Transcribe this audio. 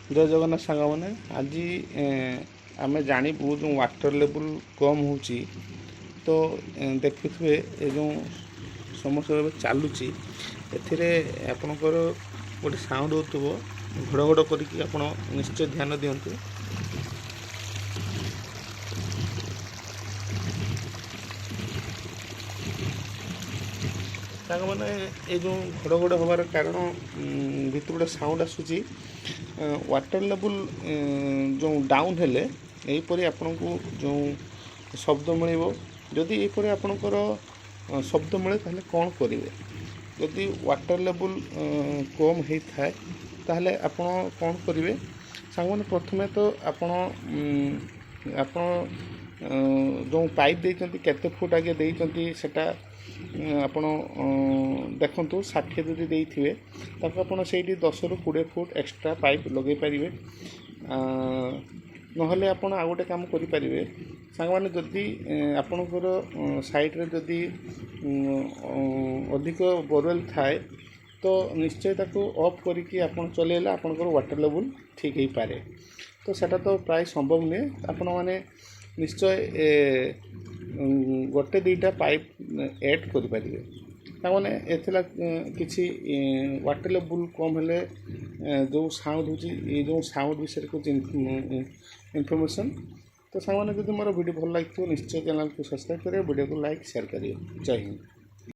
जय जगन्नाथ सांग मैंने आज आम जानबू जो वाटर लेवल कम हो तो देखुए ये जो समस्या चलुची आपणकर गोटे साउंड हो घड़घड़ करके आप निश्चय ध्यान दिंतु। सांग मैंने ये जो घड़घड़ हबार कारण भीतर गोटे साउंड आसूची वाटर लेवल जो डाउन हेले यहीपरि आपण को जो शब्द मिल जदि यहीपरि आपणकर शब्द मिले ताहले कौन करेंगे जदि वाटर लेवल कम होता है ताहले आपण कौन करेंगे सांग प्रथमे तो आपण जो पाइप देते केते फुट आगे देते सेटा आपण देखु 60 जदि देइथिबे ताको आपण सेठी 10 ରୁ 20 फुट एक्स्ट्रा पाइप लगे पारिबे। नहले आपण आ गोटे काम करि पारिबे सांग माने जदि आपणकर साइड रे जदि अधिक बोरवेल थाए तो निश्चय ताको ऑफ करिकि आपण चलेला आपणकर वाटर लेवल ठीक हे पारे। तो सेटा तो प्राय संभव नै आपण माने निश्चय गोटे दुईटा पाइप ऐड करें ताने एथला किसी वाटर लेवल कम हेले जो साउंड हो जो साउंड विषय कुछ इनफॉरमेशन। तो सांग मैंने जब मोर वीडियो भल लगे निश्चय चैनल को सब्सक्राइब करें वीडियो को लाइक शेयर करें। जय हिंद।